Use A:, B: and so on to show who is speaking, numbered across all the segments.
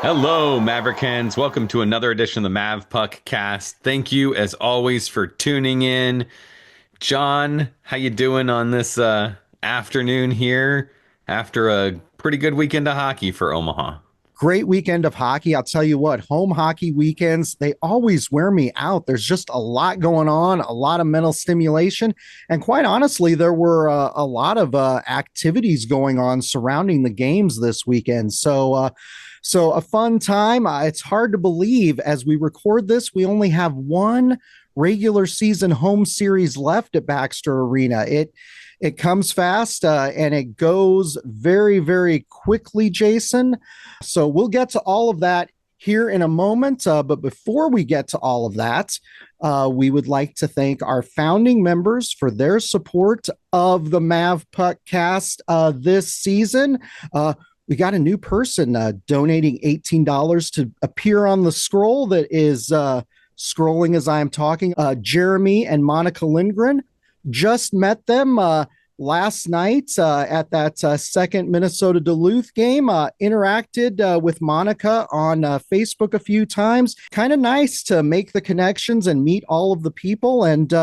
A: Hello, Maverickans. Welcome to another edition of the Mavpuckcast. Thank you, as always, for tuning in. John, how you doing on this afternoon here after a pretty good weekend of hockey for Omaha?
B: Great weekend of hockey. I'll tell you what, home hockey weekends, they always wear me out. There's just a lot going on, a lot of mental stimulation. And quite honestly, there were a lot of activities going on surrounding the games this weekend. So a fun time. It's hard to believe as we record this, we only have one regular season home series left at Baxter Arena. It comes fast and it goes very, very quickly, Jason. So we'll get to all of that here in a moment. But before we get to all of that, we would like to thank our founding members for their support of the Mavpuckcast this season. We got a new person donating $18 to appear on the scroll that is scrolling as I am talking. Jeremy and Monica Lindgren. Just met them last night at that second Minnesota Duluth game. Interacted with Monica on Facebook a few times. Kind of nice to make the connections and meet all of the people. And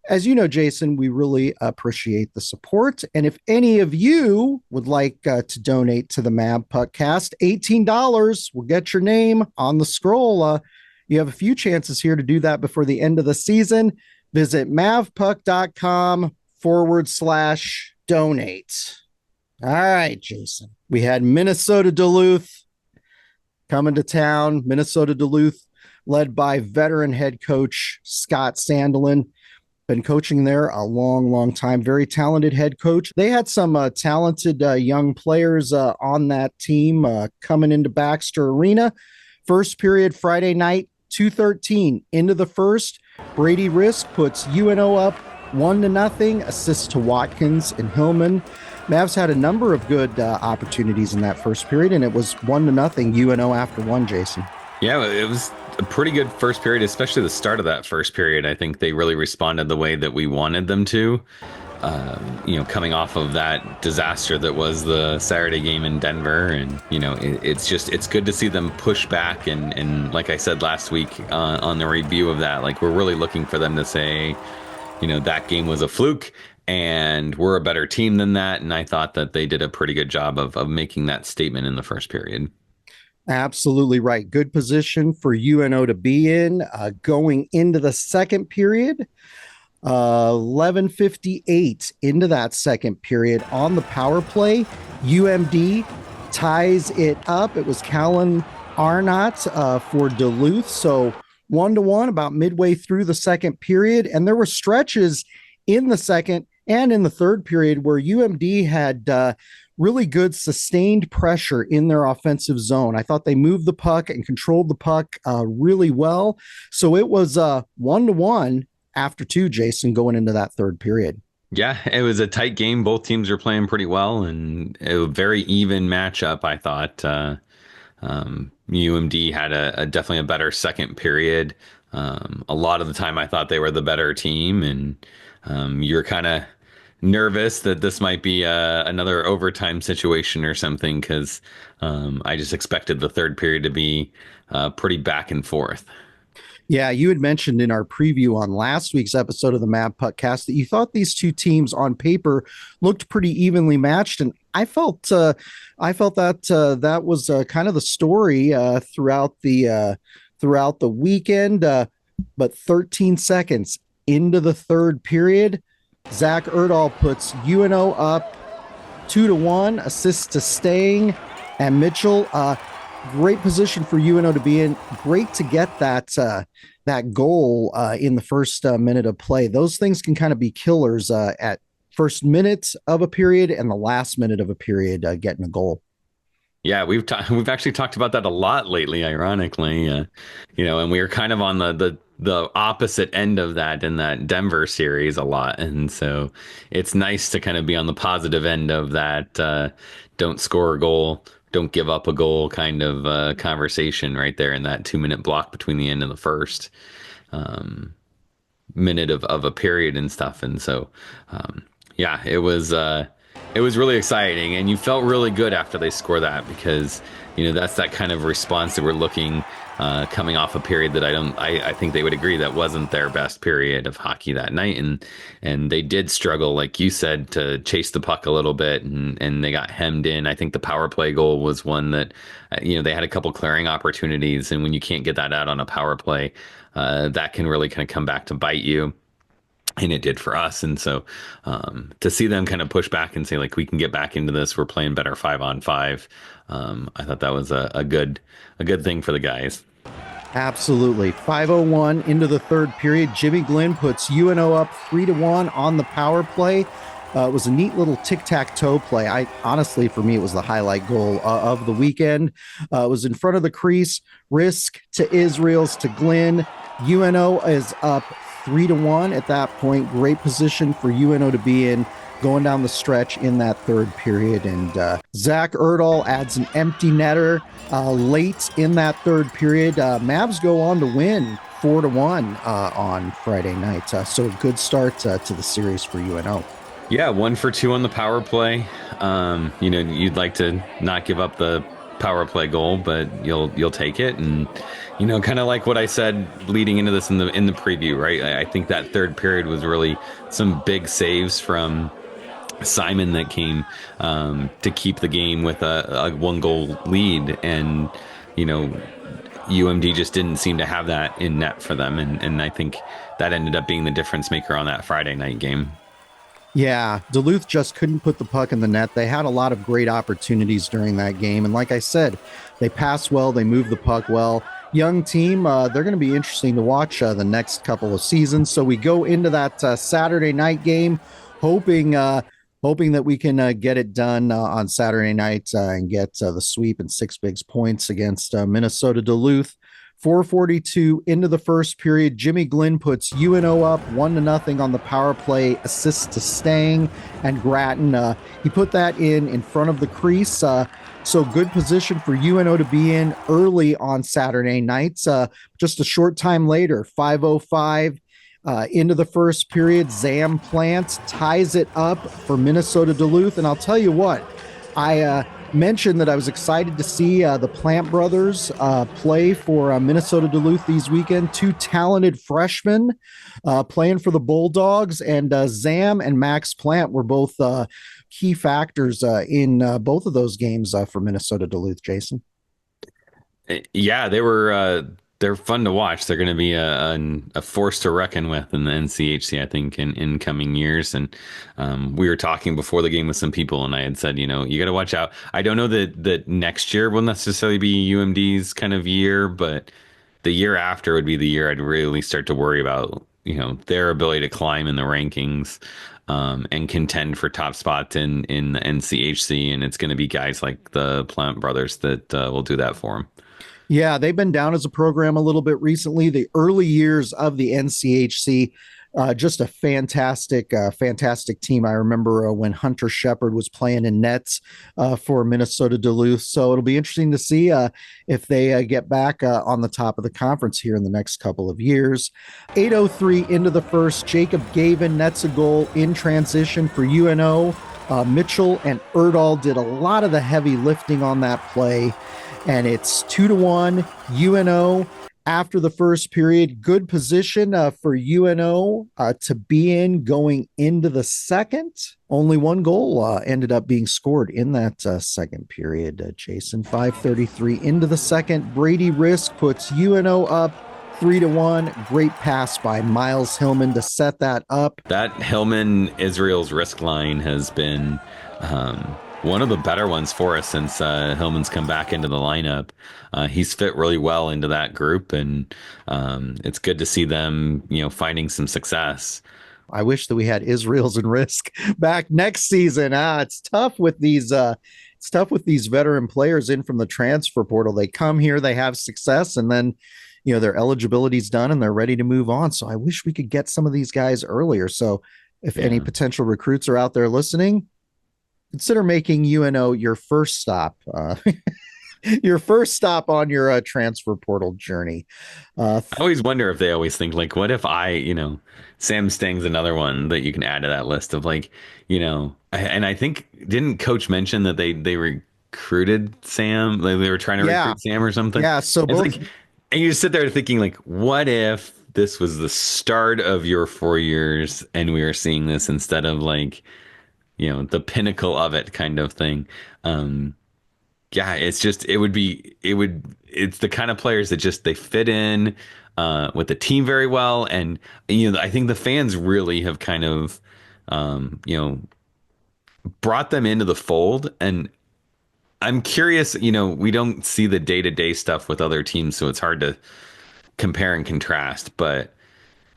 B: as you know, Jason, we really appreciate the support. And if any of you would like to donate to the Mavpuckcast, $18 will get your name on the scroll. You have a few chances here to do that before the end of the season. Visit mavpuck.com/donate. All right, Jason. We had Minnesota Duluth coming to town. Minnesota Duluth, led by veteran head coach Scott Sandelin. Been coaching there a long, long time. Very talented head coach. They had some talented young players on that team coming into Baxter Arena. First period Friday night, 2:13 into the first. Brady Risk puts UNO up 1-0. Assists to Watkins and Hillman. Mavs had a number of good opportunities in that first period, and it was 1-0 UNO after one, Jason.
A: Yeah, it was a pretty good first period, especially the start of that first period. I think they really responded the way that we wanted them to. Coming off of that disaster that was the Saturday game in Denver. And, it's good to see them push back. And like I said last week on the review of that, like, we're really looking for them to say, that game was a fluke and we're a better team than that. And I thought that they did a pretty good job of making that statement in the first period.
B: Absolutely right. Good position for UNO to be in going into the second period. 11:58 into that second period on the power play. UMD ties it up. It was Callan Arnott for Duluth. So 1-1 about midway through the second period. And there were stretches in the second and in the third period where UMD had really good sustained pressure in their offensive zone. I thought they moved the puck and controlled the puck really well. So it was 1-1 after two, Jason, going into that third period.
A: Yeah, it was a tight game. Both teams were playing pretty well, and a very even matchup, I thought. UMD had definitely a better second period. A lot of the time, I thought they were the better team, and you're kind of nervous that this might be another overtime situation or something, because I just expected the third period to be pretty back and forth.
B: Yeah, you had mentioned in our preview on last week's episode of the Mavpuckcast that you thought these two teams on paper looked pretty evenly matched, and I felt that that was kind of the story throughout the weekend. But 13 seconds into the third period, Zach Erdahl puts UNO up 2-1, assists to Stang and Mitchell. Great position for UNO to be in. Great to get that goal in the first minute of play. Those things can kind of be killers at first minute of a period and the last minute of a period getting a goal.
A: Yeah, we've actually talked about that a lot lately, ironically. And we were kind of on the opposite end of that in that Denver series a lot. And so it's nice to kind of be on the positive end of that don't score a goal, don't give up a goal kind of conversation right there in that 2-minute block between the end of the first minute of a period and stuff. And so, it was really exciting, and you felt really good after they score that, because That's that kind of response that we're looking coming off a period that I think they would agree that wasn't their best period of hockey that night. And they did struggle, like you said, to chase the puck a little bit, and they got hemmed in. I think the power play goal was one that, they had a couple clearing opportunities. And when you can't get that out on a power play, that can really kind of come back to bite you. And it did for us. And so to see them kind of push back and say, like, we can get back into this, we're playing better 5-on-5. I thought that was a good thing for the guys.
B: Absolutely. 5:01 into the third period. Jimmy Glenn puts UNO up 3-1 on the power play. It was a neat little tic-tac-toe play. I honestly, for me, it was the highlight goal of the weekend. It was in front of the crease. Risk to Israel's to Glenn. UNO is up 3-1 at that point. Great position for UNO to be in going down the stretch in that third period. And Zach Erdahl adds an empty netter late in that third period. Mavs go on to win 4-1 on Friday night. So a good start to the series for UNO.
A: Yeah, 1 for 2 on the power play. You'd like to not give up the power play goal, but you'll take it. And kind of like what I said leading into this in the preview, right? I think that third period was really some big saves from Simon that came to keep the game with a 1-goal lead. And UMD just didn't seem to have that in net for them, and I think that ended up being the difference maker on that Friday night game.
B: Yeah, Duluth just couldn't put the puck in the net. They had a lot of great opportunities during that game. And like I said, they pass well, they move the puck well. Young team, they're going to be interesting to watch the next couple of seasons. So we go into that Saturday night game, hoping that we can get it done on Saturday night and get the sweep and 6 big points against Minnesota Duluth. 4:42 into the first period. Jimmy Glenn puts UNO up 1-0 on the power play, assist to Stang and Grattan. He put that in front of the crease. So good position for UNO to be in early on Saturday nights. Just a short time later, 5:05 into the first period, Zam Plant ties it up for Minnesota Duluth. And I'll tell you what, I mentioned that I was excited to see the Plant brothers play for Minnesota Duluth these weekend. 2 talented freshmen playing for the Bulldogs, and Zam and Max Plant were both key factors in both of those games for Minnesota Duluth, Jason.
A: Yeah, they're fun to watch. They're going to be a force to reckon with in the NCHC, I think, in coming years. And we were talking before the game with some people, and I had said, you got to watch out. I don't know that next year will necessarily be UMD's kind of year, but the year after would be the year I'd really start to worry about, their ability to climb in the rankings and contend for top spots in the NCHC. And it's going to be guys like the Plant brothers that will do that for them.
B: Yeah, they've been down as a program a little bit recently. The early years of the NCHC, just a fantastic team. I remember when Hunter Shepard was playing in nets for Minnesota Duluth. So it'll be interesting to see if they get back on the top of the conference here in the next couple of years. 8:03 into the first, Jacob Gavin nets a goal in transition for UNO. Mitchell and Erdahl did a lot of the heavy lifting on that play. And it's 2-1 UNO after the first period. Good position for UNO to be in going into the second. Only 1 goal ended up being scored in that second period, Jason. 5:33 into the second. Brady Risk puts UNO up 3-1. Great pass by Miles Hillman to set that up.
A: That Hillman Israel's Risk line has been one of the better ones for us since Hillman's come back into the lineup. He's fit really well into that group, and it's good to see them, finding some success.
B: I wish that we had Israel's and Risk back next season. It's tough with these. It's tough with these veteran players in from the transfer portal. They come here, they have success, and then their eligibility's done and they're ready to move on. So I wish we could get some of these guys earlier. So if any potential recruits are out there listening, consider making UNO your first stop, your first stop on your transfer portal journey.
A: I always wonder if they always think, like, what if Sam Stang's another one that you can add to that list of, like, and I think, didn't Coach mention that they were recruited Sam. Like they were trying to
B: Yeah.
A: recruit Sam or something.
B: Yeah. So
A: It's
B: both.
A: like, and you just sit there thinking, like, what if this was the start of your 4 years and we were seeing this instead of like, the pinnacle of it kind of thing. Yeah, it's just, it's the kind of players that just, they fit in, with the team very well. And, I think the fans really have kind of, brought them into the fold. And I'm curious, we don't see the day-to-day stuff with other teams, so it's hard to compare and contrast. But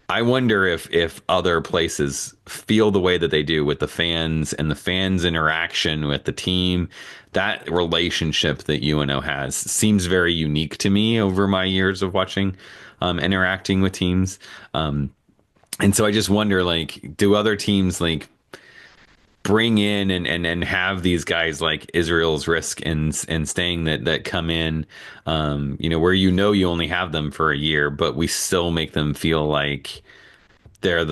A: I wonder if other places feel the way that they do with the fans and the fans' interaction with the team. That relationship that UNO has seems very unique to me over my years of watching, interacting with teams. And so I just wonder, like, do other teams like bring in and have these guys like Israel's Risk and staying that come in, where you only have them for a year, but we still make them feel like they're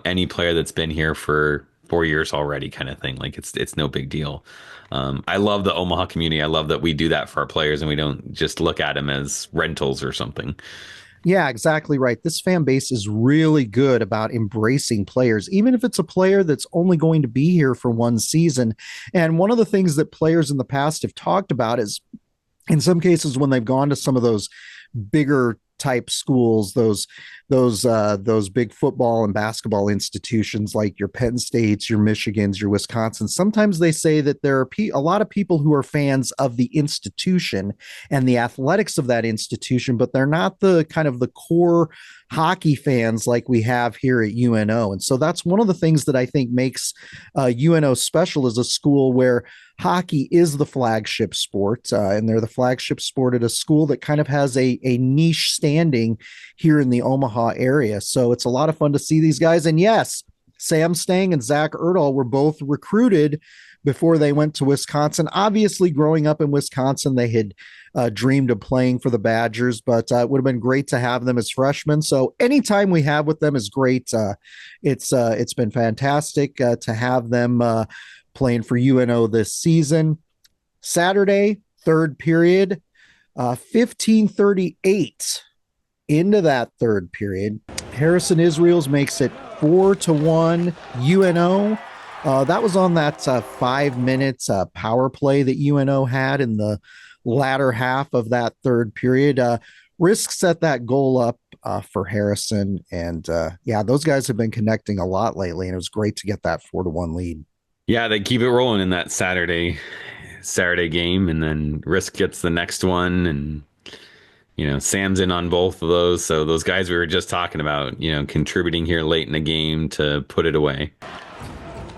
A: any player that's been here for 4 years already kind of thing. Like it's no big deal. I love the Omaha community. I love that we do that for our players and we don't just look at them as rentals or something.
B: Yeah, exactly right. This fan base is really good about embracing players, even if it's a player that's only going to be here for one season. And one of the things that players in the past have talked about is in some cases when they've gone to some of those bigger type schools, those big football and basketball institutions like your Penn States, your Michigans, your Wisconsin. Sometimes they say that there are a lot of people who are fans of the institution and the athletics of that institution, but they're not the kind of the core hockey fans like we have here at UNO. And so that's one of the things that I think makes UNO special as a school where hockey is the flagship sport, and they're the flagship sport at a school that kind of has a niche standing here in the Omaha area. So it's a lot of fun to see these guys. And yes, Sam Stang and Zach Erdahl were both recruited before they went to Wisconsin. Obviously, growing up in Wisconsin, they had dreamed of playing for the Badgers, but it would have been great to have them as freshmen. So anytime we have with them is great. It's been fantastic to have them playing for UNO this season. Saturday, third period, 15:38 into that third period. Harrison Israels makes it 4-1 UNO. That was on that 5 minutes power play that UNO had in the latter half of that third period. Risk set that goal up for Harrison. And yeah, those guys have been connecting a lot lately, and it was great to get that 4-1 lead.
A: Yeah, they keep it rolling in that Saturday game, and then Risk gets the next one, and Sam's in on both of those. So those guys we were just talking about, contributing here late in the game to put it away.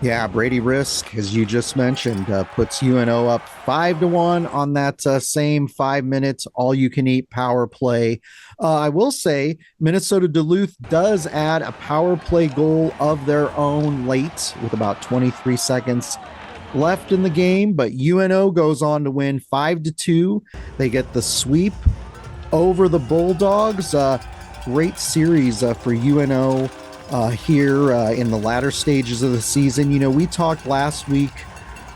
B: Yeah, Brady Risk, as you just mentioned, puts UNO up 5-1 on that same 5 minutes all-you-can-eat power play. I will say Minnesota Duluth does add a power play goal of their own late with about 23 seconds left in the game, but UNO goes on to win 5-2. They get the sweep over the Bulldogs. Great series for UNO. Here in the latter stages of the season. We talked last week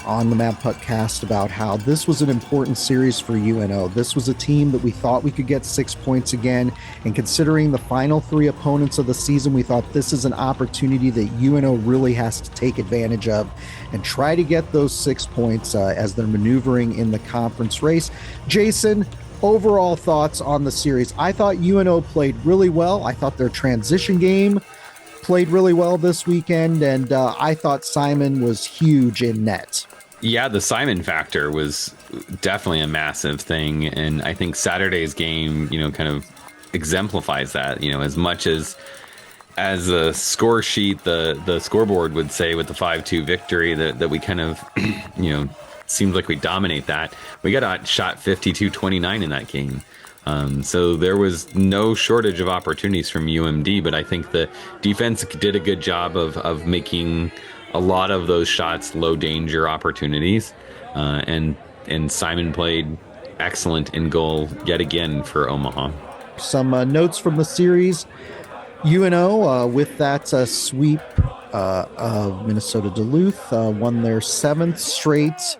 B: on the Mavpuckcast about how this was an important series for UNO. This was a team that we thought we could get 6 points again, and considering the final three opponents of the season, we thought this is an opportunity that UNO really has to take advantage of and try to get those 6 points as they're maneuvering in the conference race. Jason, overall thoughts on the series? I thought UNO played really well. I thought their transition game played really well this weekend, and I thought Simon was huge in net.
A: Yeah, the Simon factor was definitely a massive thing, and I think Saturday's game, kind of exemplifies that. As much as the score sheet, the scoreboard would say with the 5-2 victory that we kind of, seems like we dominate that. We got outshot 52-29 in that game. So there was no shortage of opportunities from UMD, but I think the defense did a good job of making a lot of those shots low danger opportunities. And Simon played excellent in goal yet again for Omaha.
B: Some notes from the series. UNO, with that sweep of Minnesota Duluth, won their 7th straight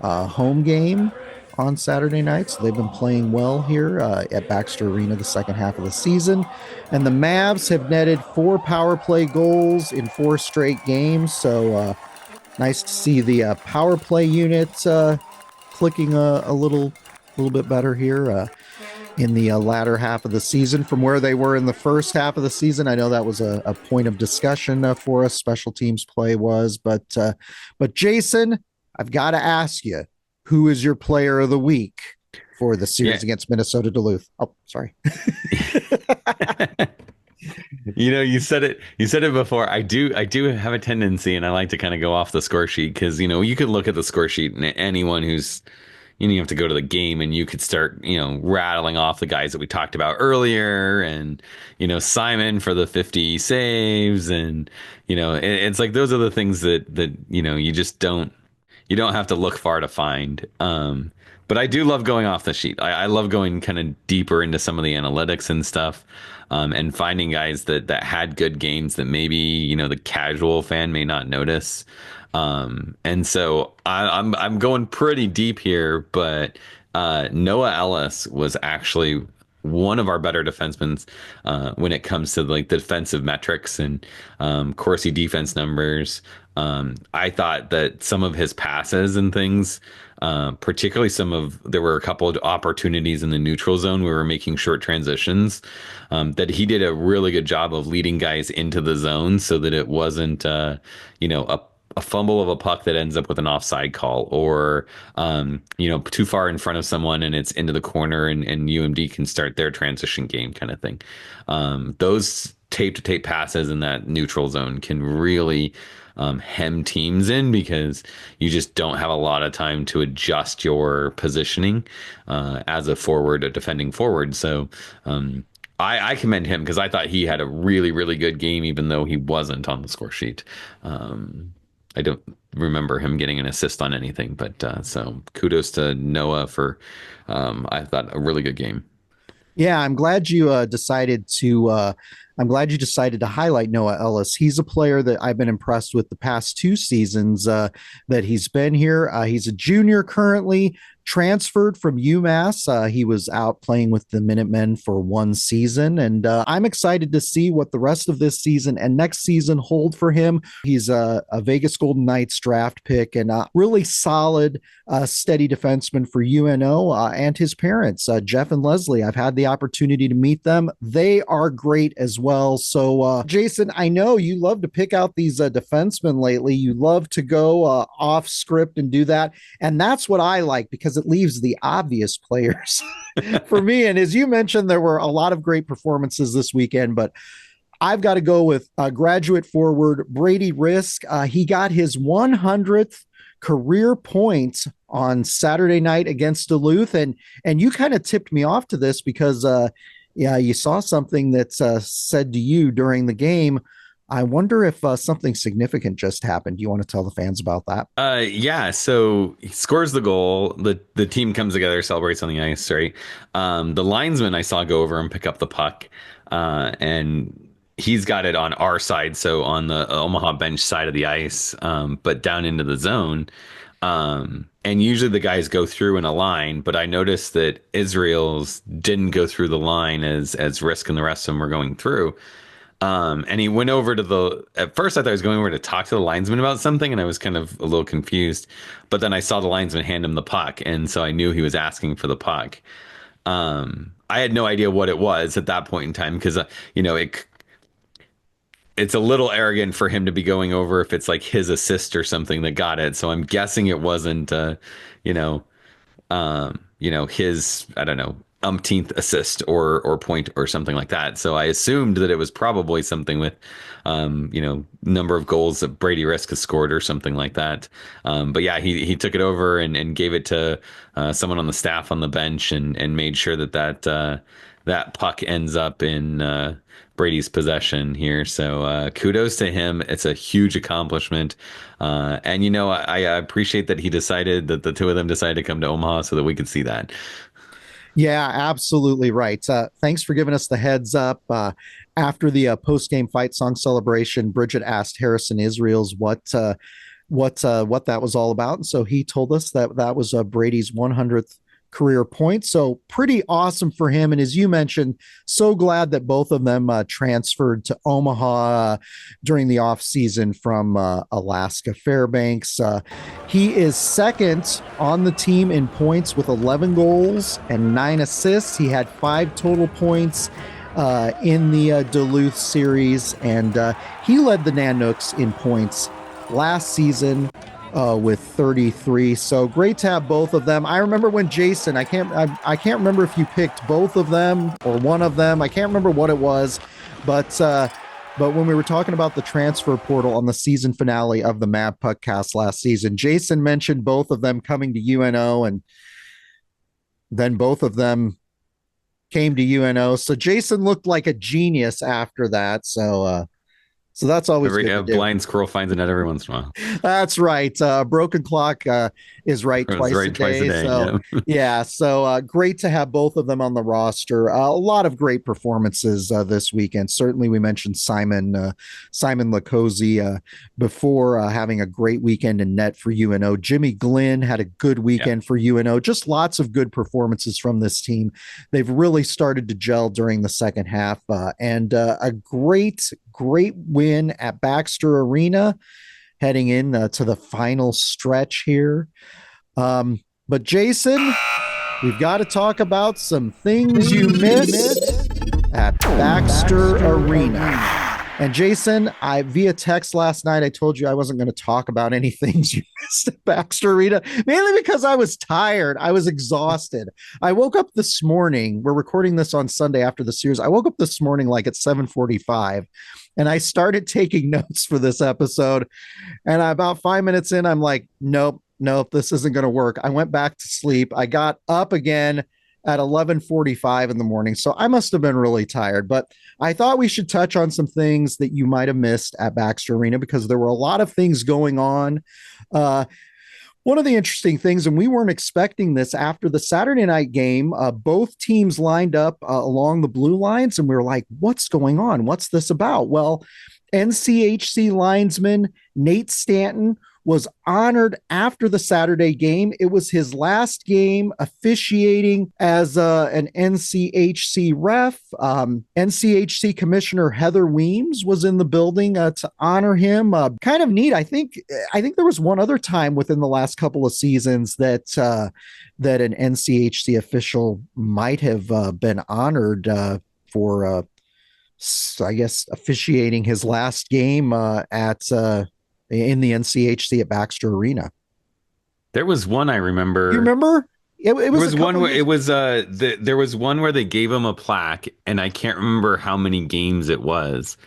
B: home game on Saturday nights. They've been playing well here at Baxter Arena the second half of the season. And the Mavs have netted 4 power play goals in 4 straight games. So nice to see the power play unit clicking a little bit better here in the latter half of the season from where they were in the first half of the season. I know that was a point of discussion for us. Special teams play was, but Jason, I've got to ask you, who is your player of the week for the series against Minnesota Duluth? Oh, sorry.
A: You said it before. I do have a tendency, and I like to kind of go off the score sheet because, you could look at the score sheet and anyone who's, you have to go to the game and you could start, rattling off the guys that we talked about earlier and, Simon for the 50 saves. And, it's like, those are the things that, you just you don't have to look far to find. But I do love going off the sheet. I love going kind of deeper into some of the analytics and stuff, and finding guys that had good games that maybe, the casual fan may not notice. And so I'm going pretty deep here, but Noah Ellis was actually one of our better defensemen when it comes to like the defensive metrics and Corsi defense numbers. I thought that some of his passes and things, particularly there were a couple of opportunities in the neutral zone. We were making short transitions, that he did a really good job of leading guys into the zone so that it wasn't, a fumble of a puck that ends up with an offside call or, too far in front of someone and it's into the corner and UMD can start their transition game kind of thing. Those tape to tape passes in that neutral zone can really hem teams in because you just don't have a lot of time to adjust your positioning as a defending forward. So I commend him because I thought he had a really, really good game, even though he wasn't on the score sheet. I don't remember him getting an assist on anything, but so kudos to Noah for, I thought, a really good game.
B: Yeah, I'm glad you decided to. I'm glad you decided to highlight Noah Ellis. He's a player that I've been impressed with the past 2 seasons that he's been here. He's a junior currently, transferred from UMass. He was out playing with the Minutemen for 1 season, and I'm excited to see what the rest of this season and next season hold for him. He's a Vegas Golden Knights draft pick and a really solid, steady defenseman for UNO and his parents, Jeff and Leslie. I've had the opportunity to meet them. They are great as well. So, Jason, I know you love to pick out these defensemen lately. You love to go off script and do that. And that's what I like because it leaves the obvious players for me. And as you mentioned, there were a lot of great performances this weekend, but I've got to go with graduate forward Brady Risk. He got his 100th career points on Saturday night against Duluth. And you kind of tipped me off to this because you saw something that said to you during the game. I wonder if something significant just happened. Do you want to tell the fans about that?
A: Yeah. So he scores the goal. The team comes together, celebrates on the ice. Right. The linesman I saw go over and pick up the puck, and he's got it on our side, so on the Omaha bench side of the ice, but down into the zone. And usually the guys go through in a line, but I noticed that Israel's didn't go through the line as Risk and the rest of them were going through. And he went over at first I thought he was going over to talk to the linesman about something, and I was kind of a little confused, but then I saw the linesman hand him the puck. And so I knew he was asking for the puck. I had no idea what it was at that point in time because, it's a little arrogant for him to be going over if it's like his assist or something that got it. So I'm guessing it wasn't, his, I don't know, umpteenth assist or point or something like that. So I assumed that it was probably something with, number of goals that Brady Risk has scored or something like that. But yeah, he took it over and gave it to someone on the staff on the bench and made sure that puck ends up in Brady's possession here. So kudos to him. It's a huge accomplishment. And, I appreciate that the two of them decided to come to Omaha so that we could see that.
B: Yeah, absolutely right. Thanks for giving us the heads up. After the post-game fight song celebration, Bridget asked Harrison Israels what what that was all about. And so he told us that that was Brady's 100th career point. So pretty awesome for him. And as you mentioned, so glad that both of them transferred to Omaha during the offseason from Alaska Fairbanks. He is second on the team in points with 11 goals and 9 assists. He had 5 total points in the Duluth series, and he led the Nanooks in points last season with 33. So great to have both of them. I remember when Jason, I can't remember if you picked both of them or one of them. I can't remember what it was, but when we were talking about the transfer portal on the season finale of the Mavpuckcast last season, Jason mentioned both of them coming to UNO, and then both of them came to UNO. So Jason looked like a genius after that. So that's always good to do.
A: Blind squirrel finds a net every once in a while.
B: That's right. Broken clock is right twice a day. So yeah, so great to have both of them on the roster. A lot of great performances this weekend. Certainly, we mentioned Simon Lacosi before having a great weekend in net for UNO. Jimmy Glynn had a good weekend for UNO. Just lots of good performances from this team. They've really started to gel during the second half, and a great win at Baxter Arena, heading in to the final stretch here. But Jason, we've got to talk about some things you missed at Baxter Arena. And Jason, via text last night, I told you I wasn't going to talk about any things you missed at Baxter Arena, mainly because I was tired. I was exhausted. I woke up this morning. We're recording this on Sunday after the series. I woke up this morning like at 7:45, and I started taking notes for this episode. And about 5 minutes in, I'm like, nope, this isn't going to work. I went back to sleep. I got up again at 11:45 in the morning. So I must have been really tired, but I thought we should touch on some things that you might have missed at Baxter Arena, because there were a lot of things going on. One of the interesting things, and we weren't expecting this, after the Saturday night game, both teams lined up along the blue lines, and we were like, what's going on? What's this about? Well, NCHC linesman Nate Stanton was honored after the Saturday game. It was his last game officiating as an NCHC ref. NCHC Commissioner Heather Weems was in the building to honor him. Kind of neat. I think there was one other time within the last couple of seasons that an NCHC official might have been honored for, I guess, officiating his last game in the NCHC at Baxter Arena.
A: There was one I remember.
B: You remember? It was
A: one where it was there was one where they gave him a plaque, and I can't remember how many games it was,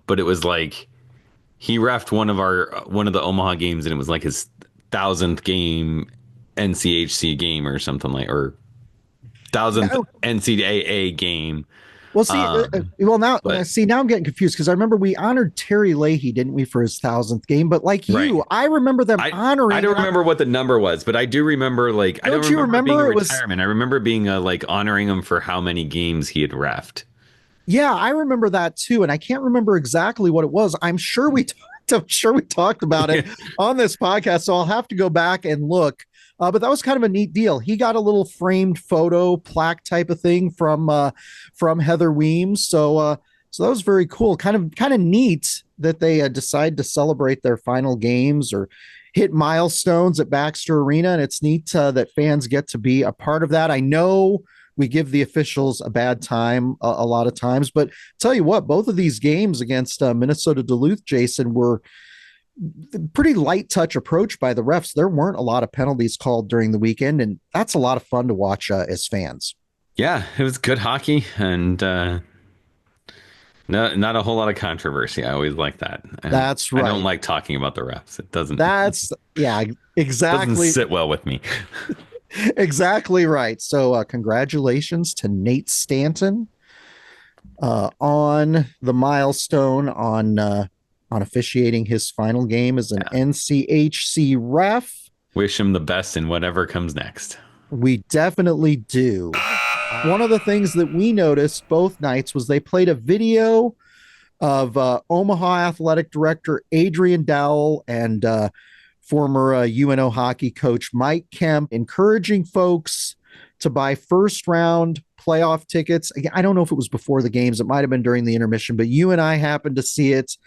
A: but it was like he reffed one of the Omaha games, and it was like his 1,000th game NCHC game or something, like, or 1,000th NCAA game.
B: Well, now I'm getting confused, because I remember we honored Terry Leahy, didn't we, for his 1,000th game? But like you, I remember them honoring.
A: I don't remember what the number was, but I do remember, like, I don't remember being a retirement. I remember being like honoring him for how many games he had reffed.
B: Yeah, I remember that too, and I can't remember exactly what it was. I'm sure we talked about it on this podcast, so I'll have to go back and look. But that was kind of a neat deal. He got a little framed photo plaque type of thing from Heather Weems. So that was very cool. Kind of neat that they decide to celebrate their final games or hit milestones at Baxter Arena. And it's neat that fans get to be a part of that. I know we give the officials a bad time a lot of times, but tell you what, both of these games against Minnesota Duluth, Jason, were pretty light touch approach by the refs. There weren't a lot of penalties called during the weekend, and that's a lot of fun to watch as fans.
A: Yeah, it was good hockey, and not a whole lot of controversy. I always like that. And
B: that's right.
A: I don't like talking about the refs. It doesn't.
B: Exactly.
A: Doesn't sit well with me.
B: Exactly right. So congratulations to Nate Stanton on the milestone on officiating his final game as an NCHC ref.
A: Wish him the best in whatever comes next.
B: We definitely do. One of the things that we noticed both nights was they played a video of Omaha Athletic Director Adrian Dowell and former UNO hockey coach Mike Kemp, encouraging folks to buy first round playoff tickets. I don't know if it was before the games, it might have been during the intermission, but you and I happened to see it.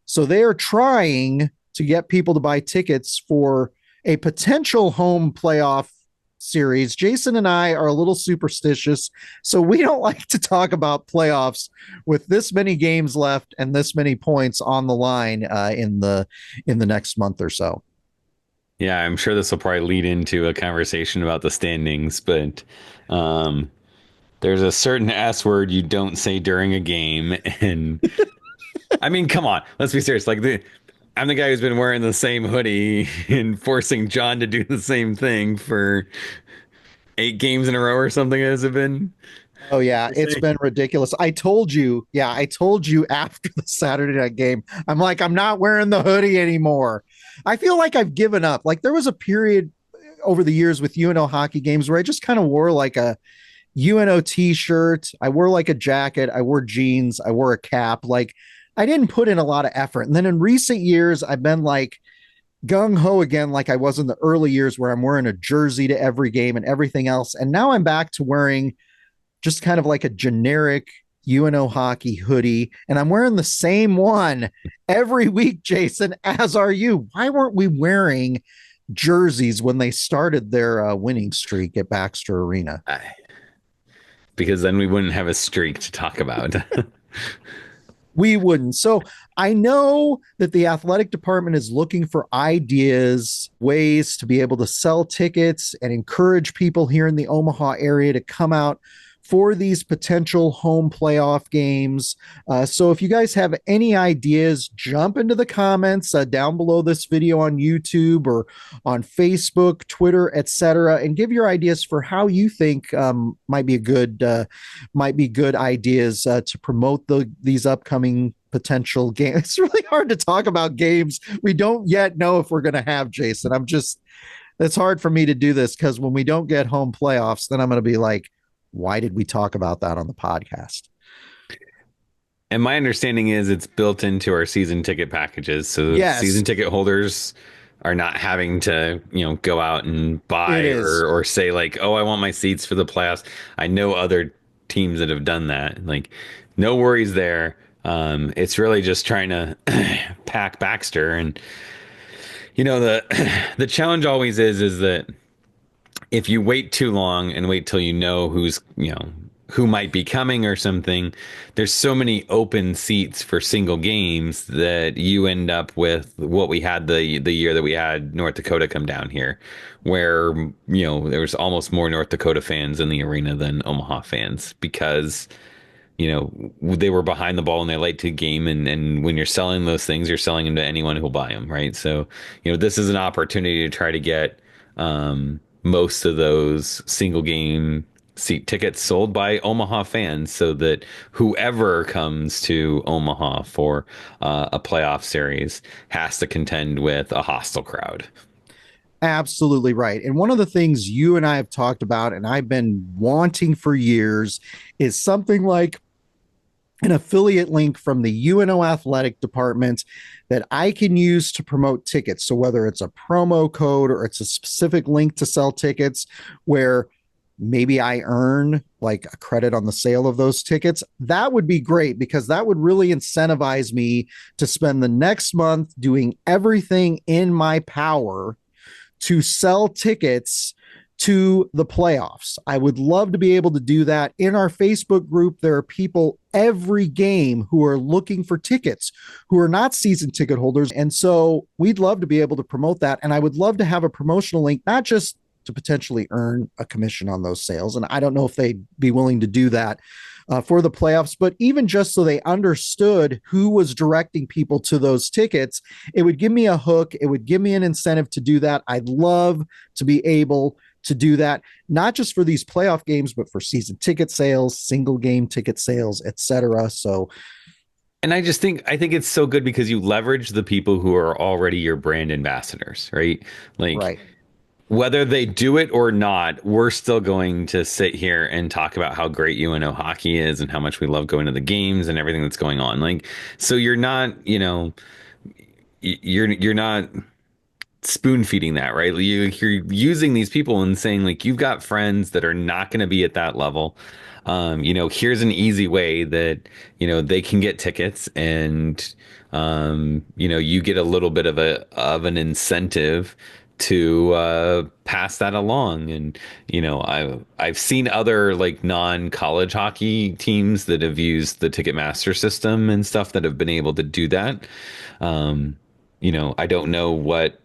B: So they are trying to get people to buy tickets for a potential home playoff series. Jason and I are a little superstitious, so we don't like to talk about playoffs with this many games left and this many points on the line in the next month or so.
A: Yeah, I'm sure this will probably lead into a conversation about the standings, but there's a certain S word you don't say during a game, and I mean, come on, let's be serious. I'm the guy who's been wearing the same hoodie and forcing Jon to do the same thing for 8 games in a row or something. Has it been?
B: Oh yeah, it's been ridiculous. I told you, after the Saturday night game, I'm like, I'm not wearing the hoodie anymore. I feel like I've given up. Like there was a period over the years with UNO hockey games where I just kind of wore like a UNO t-shirt. I wore like a jacket. I wore jeans. I wore a cap. Like I didn't put in a lot of effort. And then in recent years, I've been like gung ho again, like I was in the early years where I'm wearing a jersey to every game and everything else. And now I'm back to wearing just kind of like a generic UNO hockey hoodie. And I'm wearing the same one every week, Jason, as are you. Why weren't we wearing jerseys when they started their winning streak at Baxter Arena?
A: Because then we wouldn't have a streak to talk about.
B: We wouldn't. So I know that the athletic department is looking for ideas, ways to be able to sell tickets and encourage people here in the Omaha area to come out for these potential home playoff games. So if you guys have any ideas, jump into the comments down below this video on YouTube or on Facebook, Twitter, etc., and give your ideas for how you think might be good ideas to promote these upcoming potential games. It's really hard to talk about games we don't yet know if we're going to have, Jason. It's hard for me to do this because when we don't get home playoffs, then I'm going to be like, why did we talk about that on the podcast?
A: And my understanding is it's built into our season ticket packages. So
B: yes,
A: season ticket holders are not having to, go out and buy or say like, oh, I want my seats for the playoffs. I know other teams that have done that. Like, no worries there. It's really just trying to pack Baxter. And, the challenge always is that if you wait too long and wait till who might be coming or something, there's so many open seats for single games that you end up with what we had the year that we had North Dakota come down here, where there was almost more North Dakota fans in the arena than Omaha fans because they were behind the ball and they late to game, and when you're selling those things, you're selling them to anyone who'll buy them, right? So this is an opportunity to try to get most of those single game seat tickets sold by Omaha fans so that whoever comes to Omaha for a playoff series has to contend with a hostile crowd.
B: Absolutely right. And one of the things you and I have talked about, and I've been wanting for years, is something like an affiliate link from the UNO athletic department that I can use to promote tickets. So whether it's a promo code or it's a specific link to sell tickets where maybe I earn like a credit on the sale of those tickets, that would be great because that would really incentivize me to spend the next month doing everything in my power to sell tickets to the playoffs. I would love to be able to do that. In our Facebook group, there are people every game who are looking for tickets, who are not season ticket holders. And so we'd love to be able to promote that. And I would love to have a promotional link, not just to potentially earn a commission on those sales. And I don't know if they'd be willing to do that for the playoffs, but even just so they understood who was directing people to those tickets, it would give me a hook. It would give me an incentive to do that. I'd love to be able to do that, not just for these playoff games, but for season ticket sales, single game ticket sales, etc. So,
A: and I think it's so good because you leverage the people who are already your brand ambassadors, right? Like,
B: right.
A: Whether they do it or not, we're still going to sit here and talk about how great UNO hockey is and how much we love going to the games and everything that's going on. Like, so you're not, you're not spoon feeding that, right? You're using these people and saying like you've got friends that are not going to be at that level. Here's an easy way that they can get tickets, and you get a little bit of an incentive to pass that along. And I've seen other like non-college hockey teams that have used the Ticketmaster system and stuff that have been able to do that. I don't know what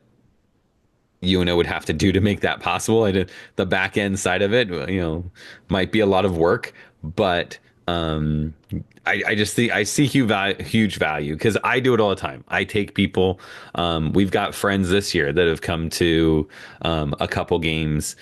A: UNO would have to do to make that possible. The back end side of it, might be a lot of work, but I just see I see huge value because I do it all the time. I take people. We've got friends this year that have come to a couple games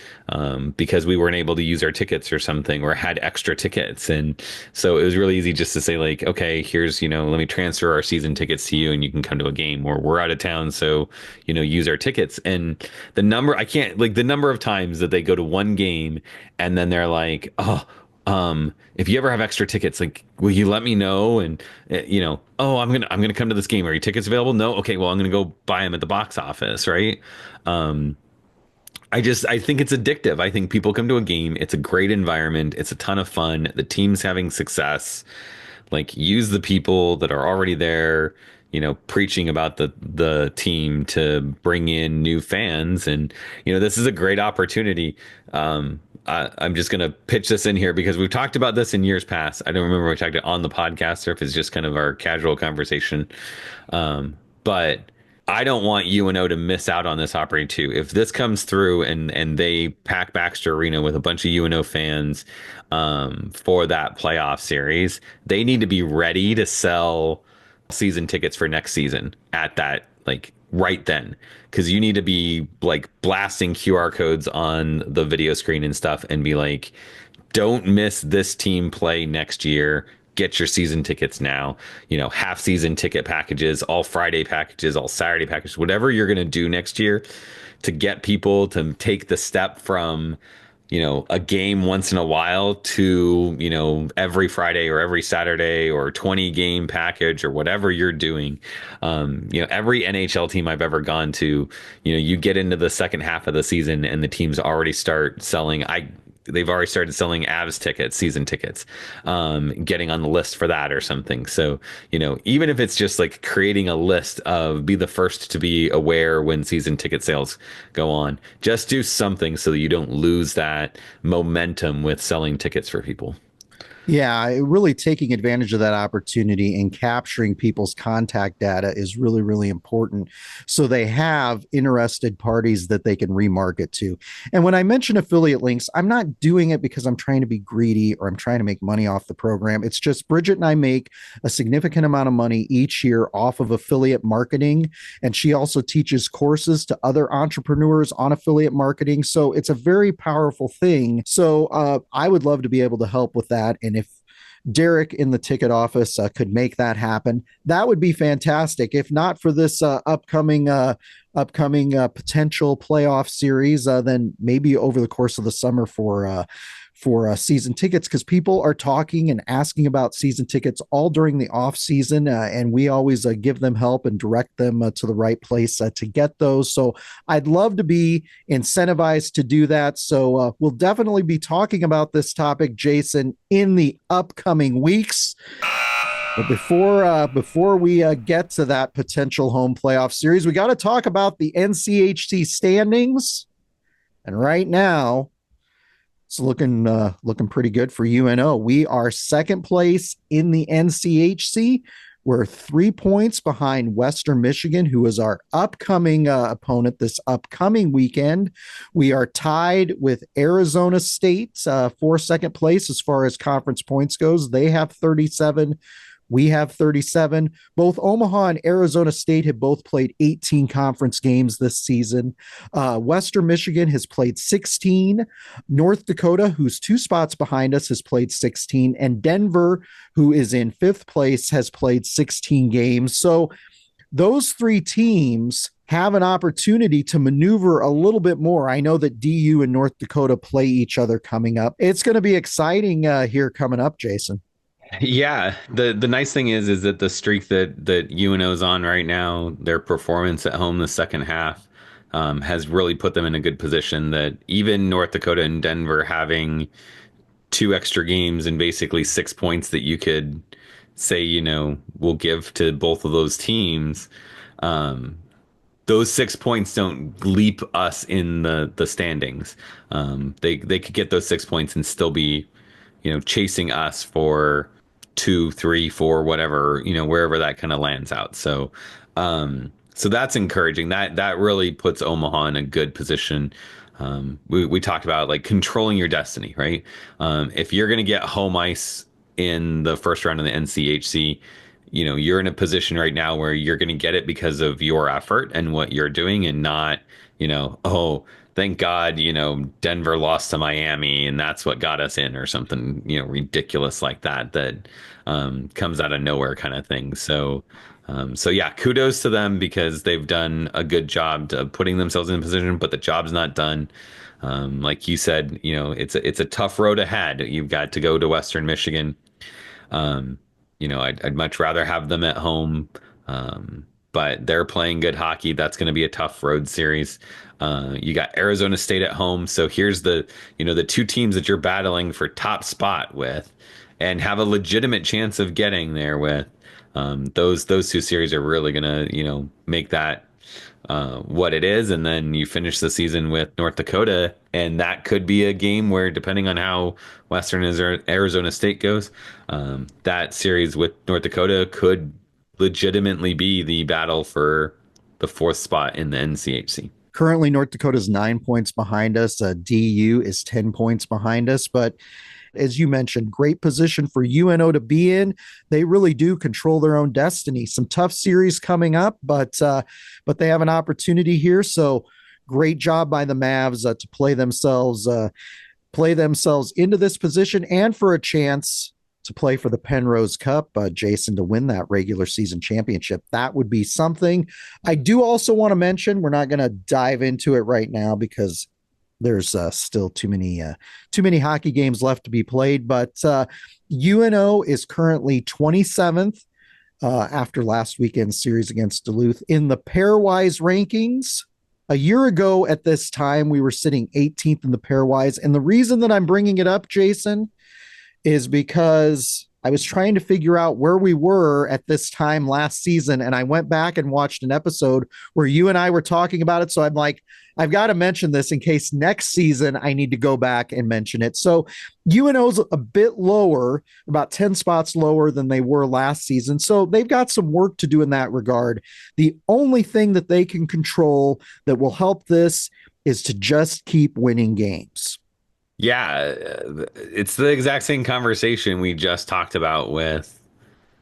A: because we weren't able to use our tickets or something, or had extra tickets, and so it was really easy just to say like, okay, here's let me transfer our season tickets to you, and you can come to a game, or we're out of town, so use our tickets. And the number of times that they go to one game and then they're like, oh, if you ever have extra tickets, like, will you let me know? And oh, I'm gonna come to this game. Are your tickets available? No. Okay, well, I'm gonna go buy them at the box office, right? Um, I think it's addictive. I think people come to a game. It's a great environment. It's a ton of fun. The team's having success. Like, use the people that are already there, preaching about the team to bring in new fans. And this is a great opportunity. I'm just going to pitch this in here because we've talked about this in years past. I don't remember if we talked it on the podcast or if it's just kind of our casual conversation. But I don't want UNO to miss out on this opportunity too. If this comes through and they pack Baxter Arena with a bunch of UNO fans for that playoff series, they need to be ready to sell season tickets for next season at that, like, right then, because you need to be like blasting QR codes on the video screen and stuff and be like, don't miss this team play next year. Get your season tickets now. Half season ticket packages, all Friday packages, all Saturday packages, whatever you're going to do next year to get people to take the step from a game once in a while to every Friday or every Saturday, or 20 game package, or whatever you're doing. Every NHL team I've ever gone to, you get into the second half of the season and the teams already start selling. They've already started selling Avs tickets, season tickets, getting on the list for that or something. So, even if it's just like creating a list of, be the first to be aware when season ticket sales go on, just do something so that you don't lose that momentum with selling tickets for people.
B: Yeah, really taking advantage of that opportunity and capturing people's contact data is really, really important. So they have interested parties that they can remarket to. And when I mention affiliate links, I'm not doing it because I'm trying to be greedy or I'm trying to make money off the program. It's just Bridget and I make a significant amount of money each year off of affiliate marketing. And she also teaches courses to other entrepreneurs on affiliate marketing. So it's a very powerful thing. So I would love to be able to help with that. And if Derek in the ticket office could make that happen, that would be fantastic. If not for this upcoming potential playoff series, then maybe over the course of the summer for season tickets, because people are talking and asking about season tickets all during the off season, and we always give them help and direct them to the right place to get those. So I'd love to be incentivized to do that. So we'll definitely be talking about this topic, Jason, in the upcoming weeks. But before we get to that potential home playoff series, we got to talk about the NCHC standings. And right now, it's looking pretty good for UNO. We are second place in the NCHC. We're 3 points behind Western Michigan, who is our upcoming opponent this upcoming weekend. We are tied with Arizona State for second place as far as conference points goes. They have 37. We have 37. Both Omaha and Arizona State have both played 18 conference games this season. Western Michigan has played 16. North Dakota, who's 2 spots behind us, has played 16. And Denver, who is in 5th place, has played 16 games. So those 3 teams have an opportunity to maneuver a little bit more. I know that DU and North Dakota play each other coming up. It's going to be exciting here coming up, Jason.
A: Yeah, the nice thing is that the streak that UNO's on right now, their performance at home the second half, has really put them in a good position that even North Dakota and Denver having two extra games and basically 6 points that you could say, we'll give to both of those teams. Um, those 6 points don't leap us in the standings. They could get those 6 points and still be, chasing us for 2, 3, 4, whatever, wherever that kind of lands out. So that's encouraging. That really puts Omaha in a good position. We talked about like controlling your destiny, right? If you're going to get home ice in the first round of the NCHC, you're in a position right now where you're going to get it because of your effort and what you're doing, and not, oh, thank God, Denver lost to Miami and that's what got us in, or something, ridiculous like that comes out of nowhere kind of thing. So yeah, kudos to them because they've done a good job of putting themselves in a position, but the job's not done. Like you said, it's a tough road ahead. You've got to go to Western Michigan. Um, I'd much rather have them at home. But they're playing good hockey. That's going to be a tough road series. You got Arizona State at home. So here's the two teams that you're battling for top spot with and have a legitimate chance of getting there with. Those two series are really going to, make that what it is. And then you finish the season with North Dakota, and that could be a game where, depending on how Western Arizona State goes, that series with North Dakota could legitimately be the battle for the fourth spot in the NCHC.
B: Currently, North Dakota's 9 points behind us. DU is 10 points behind us. But as you mentioned, great position for UNO to be in. They really do control their own destiny. Some tough series coming up, but they have an opportunity here. So great job by the Mavs to play themselves into this position and for a chance to play for the Penrose Cup, Jason, to win that regular season championship. That would be something. I do also want to mention, we're not going to dive into it right now because there's still too many hockey games left to be played, but UNO is currently 27th after last weekend's series against Duluth in the Pairwise rankings. A year ago at this time, we were sitting 18th in the Pairwise, and the reason that I'm bringing it up, Jason, is because I was trying to figure out where we were at this time last season, and I went back and watched an episode where you and I were talking about it. So I'm like, I've got to mention this in case next season I need to go back and mention it. So UNO's a bit lower, about 10 spots lower than they were last season. So they've got some work to do in that regard. The only thing that they can control that will help this is to just keep winning games.
A: Yeah, it's the exact same conversation we just talked about with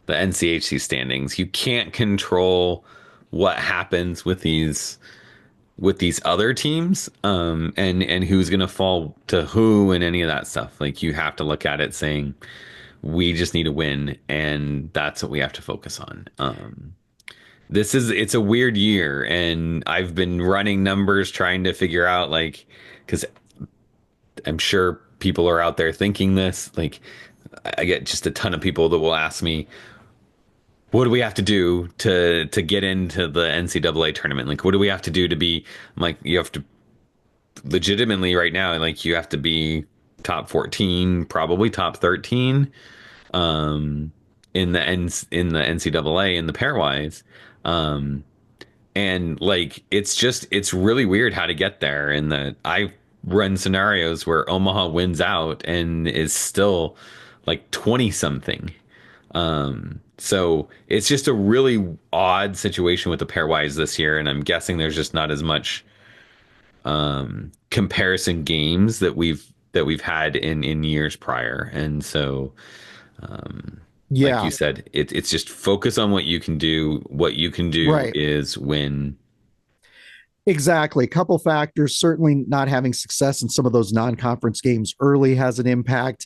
A: the NCHC standings. You can't control what happens with these other teams, and who's going to fall to who and any of that stuff. Like, you have to look at it saying, we just need to win, and that's what we have to focus on. It's a weird year, and I've been running numbers trying to figure out, like, because I'm sure people are out there thinking this. Like, I get just a ton of people that will ask me, what do we have to do to get into the NCAA tournament? Like, what do we have to do to be, I'm like, you have to legitimately right now, like, you have to be top 14, probably top 13, in the NCAA in the pairwise. And like, it's really weird how to get there. And I've run scenarios where Omaha wins out and is still like 20 something. So it's just a really odd situation with the pairwise this year. And I'm guessing there's just not as much, comparison games that we've had in years prior. And so, like you said, it's just focus on what you can do. What you can do
B: Right.
A: is win.
B: Exactly. A couple factors. Certainly not having success in some of those non-conference games early has an impact.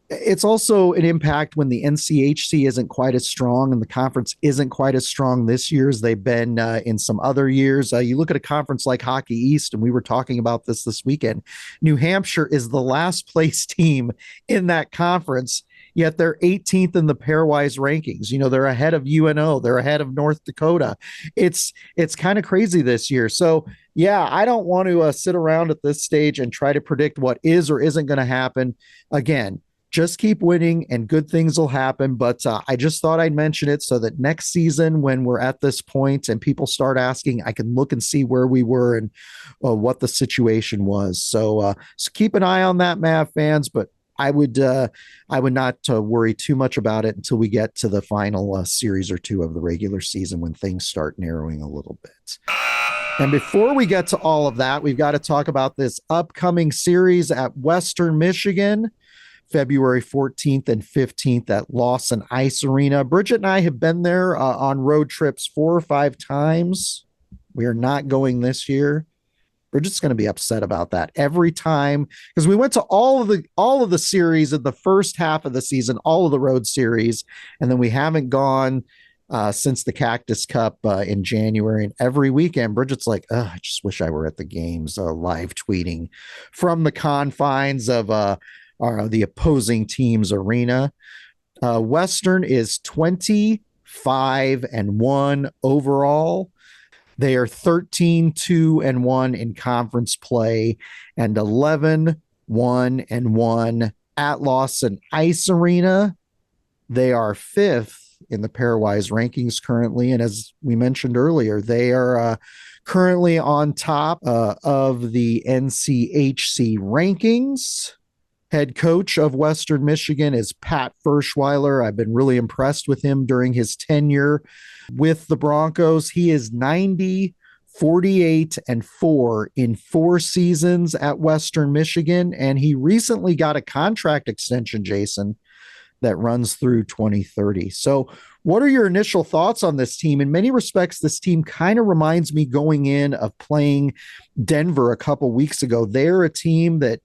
B: It's also an impact when the NCHC isn't quite as strong and the conference isn't quite as strong this year as they've been in some other years. You look at a conference like Hockey East, and we were talking about this weekend. New Hampshire is the last place team in that conference. yet they're 18th in the pairwise rankings. They're ahead of UNO, they're ahead of North Dakota. It's kind of crazy this year. So yeah, I don't want to sit around at this stage and try to predict what is or isn't going to happen. Again, just keep winning and good things will happen. But I just thought I'd mention it so that next season, when we're at this point and people start asking, I can look and see where we were and what the situation was. So keep an eye on that, Mav fans. But I would not worry too much about it until we get to the final series or two of the regular season, when things start narrowing a little bit. And before we get to all of that, we've got to talk about this upcoming series at Western Michigan, February 14th and 15th at Lawson Ice Arena. Bridget and I have been there on road trips 4 or 5 times. We are not going this year. Bridget's going to be upset about that every time, because we went to all of the series in the first half of the season, all of the road series, and then we haven't gone since the Cactus Cup in January. And every weekend, Bridget's like, I just wish I were at the games, live tweeting from the confines of the opposing team's arena. Western is 25-1 overall. They are 13-2-1 in conference play and 11-1-1 at Lawson Ice Arena. They are 5th in the pairwise rankings currently. And as we mentioned earlier, they are currently on top of the NCHC rankings. Head coach of Western Michigan is Pat Ferschweiler. I've been really impressed with him during his tenure with the Broncos. He is 90, 48-4 in 4 seasons at Western Michigan, and he recently got a contract extension, Jason, that runs through 2030. So what are your initial thoughts on this team? In many respects, this team kind of reminds me going in of playing Denver a couple weeks ago. They're a team that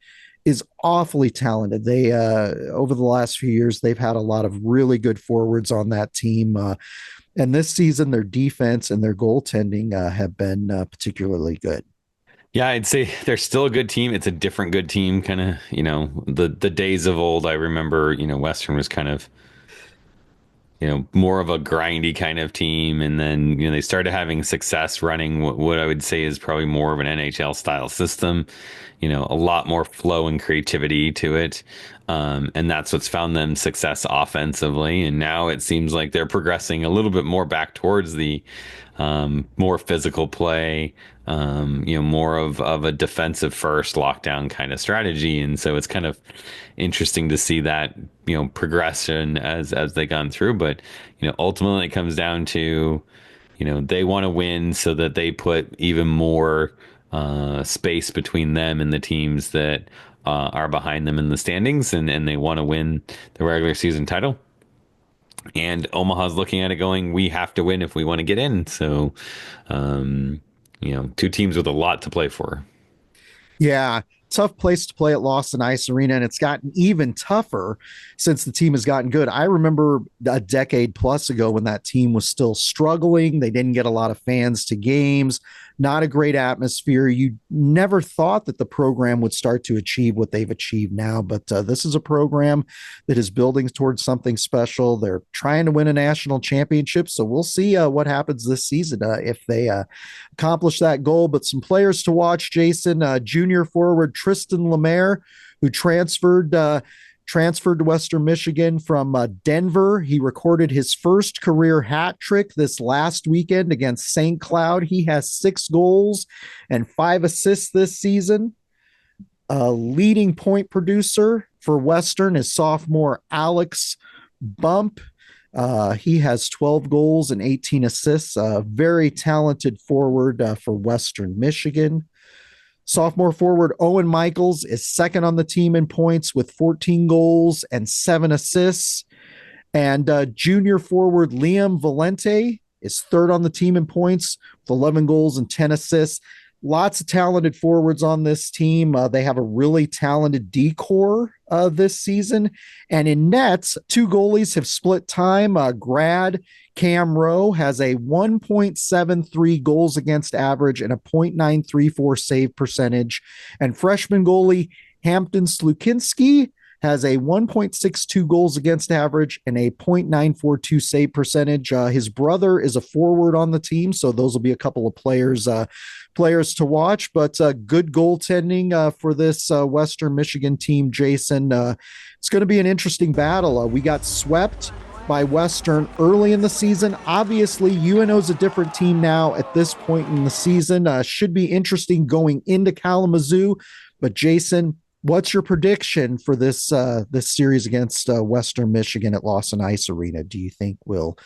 B: is awfully talented. They over the last few years, they've had a lot of really good forwards on that team. And this season, their defense and their goaltending have been particularly good.
A: Yeah, I'd say they're still a good team. It's a different good team, kind of, the days of old. I remember, Western was kind of, more of a grindy kind of team. And then, they started having success running what I would say is probably more of an NHL style system, a lot more flow and creativity to it. And that's what's found them success offensively. And now it seems like they're progressing a little bit more back towards the more physical play, more of a defensive first lockdown kind of strategy. And so it's kind of interesting to see that, progression as they gone through. But, ultimately it comes down to, they want to win so that they put even more space between them and the teams that are behind them in the standings, and they want to win the regular season title. And Omaha's looking at it going, we have to win if we want to get in. So, 2 teams with a lot to play for.
B: Yeah, tough place to play at Lawson Ice Arena, and it's gotten even tougher since the team has gotten good. I remember a decade plus ago when that team was still struggling. They didn't get a lot of fans to games, not a great atmosphere. You never thought that the program would start to achieve what they've achieved now, but this is a program that is building towards something special. They're trying to win a national championship, so we'll see what happens this season if they accomplish that goal. But some players to watch, Jason, junior forward Tristan Lemaire, who transferred to Western Michigan from Denver. He recorded his first career hat trick this last weekend against St. Cloud. He has 6 goals and 5 assists this season. A leading point producer for Western is sophomore Alex Bump. He has 12 goals and 18 assists. A very talented forward for Western Michigan. Sophomore forward Owen Michaels is second on the team in points with 14 goals and 7 assists. And junior forward Liam Valente is third on the team in points with 11 goals and 10 assists. Lots of talented forwards on this team. They have a really talented D-core this season. And in nets, 2 goalies have split time. Grad Cam Rowe has a 1.73 goals against average and a .934 save percentage. And freshman goalie Hampton Slukinski has a 1.62 goals against average and a 0.942 save percentage. His brother is a forward on the team, so those will be a couple of players to watch. But good goaltending for this Western Michigan team, Jason. It's going to be an interesting battle. We got swept by Western early in the season. Obviously, UNO is a different team now at this point in the season. Should be interesting going into Kalamazoo. But Jason, what's your prediction for this series against Western Michigan at Lawson Ice Arena? Do you think we'll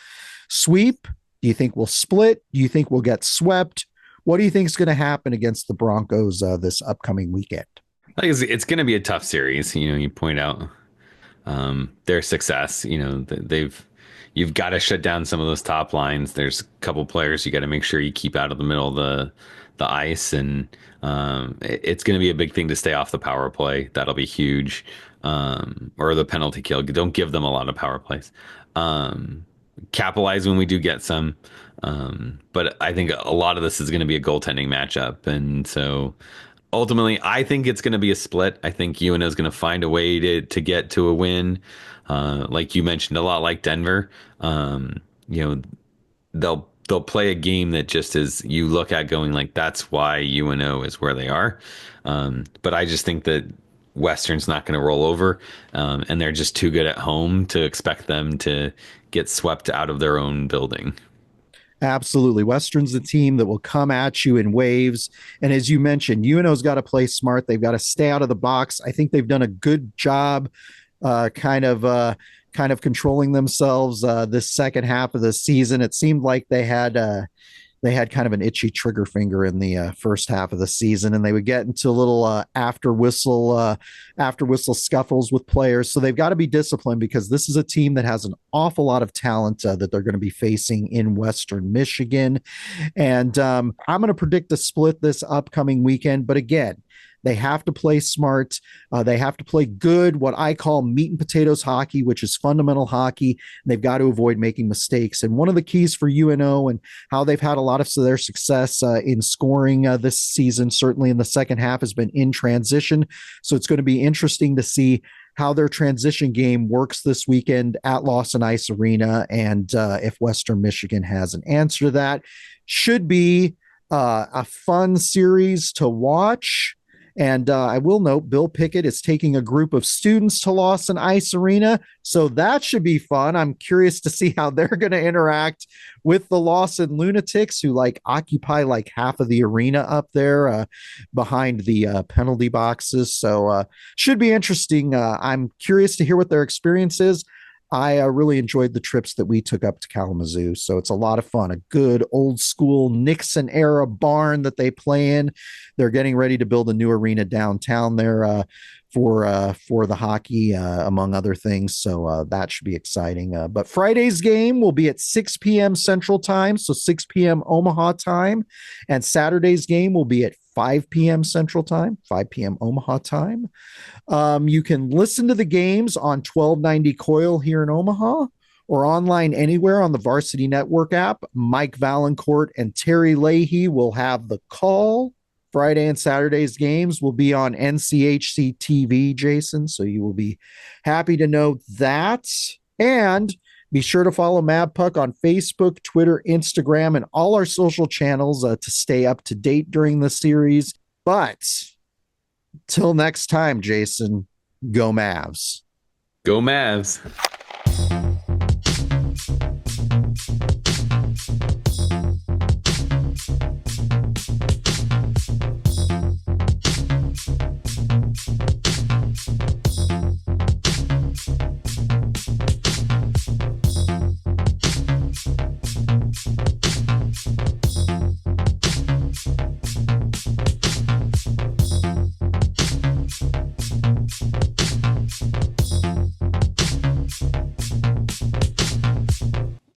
B: sweep? Do you think we'll split? Do you think we'll get swept? What do you think is going to happen against the Broncos this upcoming weekend?
A: I think it's going to be a tough series. You point out their success. You've got to shut down some of those top lines. There's a couple players you got to make sure you keep out of the middle of the ice, and it's going to be a big thing to stay off the power play. That'll be huge, or the penalty kill. Don't give them a lot of power plays. Capitalize when we do get some, but I think a lot of this is going to be a goaltending matchup, and so ultimately, I think it's going to be a split. I think UNO is going to find a way to get to a win. Like you mentioned, a lot like Denver. They'll play a game that just is you look at going like that's why UNO is where they are. But I just think that Western's not going to roll over, and they're just too good at home to expect them to get swept out of their own building.
B: Absolutely. Western's the team that will come at you in waves. And as you mentioned, UNO's got to play smart. They've got to stay out of the box. I think they've done a good job kind of controlling themselves this second half of the season. It seemed like they had kind of an itchy trigger finger in the first half of the season, and they would get into a little after whistle scuffles with players. So they've got to be disciplined because this is a team that has an awful lot of talent that they're going to be facing in Western Michigan. And I'm going to predict a split this upcoming weekend. But again, they have to play smart. They have to play good, what I call meat and potatoes hockey, which is fundamental hockey. And they've got to avoid making mistakes. And one of the keys for UNO and how they've had a lot of their success in scoring this season, certainly in the second half, has been in transition. So it's going to be interesting to see how their transition game works this weekend at Lawson Ice Arena. And if Western Michigan has an answer to that, should be a fun series to watch. And I will note Bill Pickett is taking a group of students to Lawson Ice Arena. So that should be fun. I'm curious to see how they're going to interact with the Lawson Lunatics, who occupy half of the arena up there behind the penalty boxes. So should be interesting. I'm curious to hear what their experience is. I really enjoyed the trips that we took up to Kalamazoo. So it's a lot of fun. A good old school Nixon era barn that they play in. They're getting ready to build a new arena downtown there for the hockey, among other things. So that should be exciting. But Friday's game will be at 6 p.m. Central Time, so 6 p.m. Omaha time. And Saturday's game will be at 5 p.m. Central Time, 5 p.m. Omaha time. You can listen to the games on 1290 Coil here in Omaha or online anywhere on the Varsity Network app. Mike Valancourt and Terry Leahy will have the call. Friday and Saturday's games will be on NCHC TV, Jason. So you will be happy to know that. And be sure to follow Mavpuck on Facebook, Twitter, Instagram, and all our social channels to stay up to date during the series. But till next time, Jason, go Mavs.
A: Go Mavs.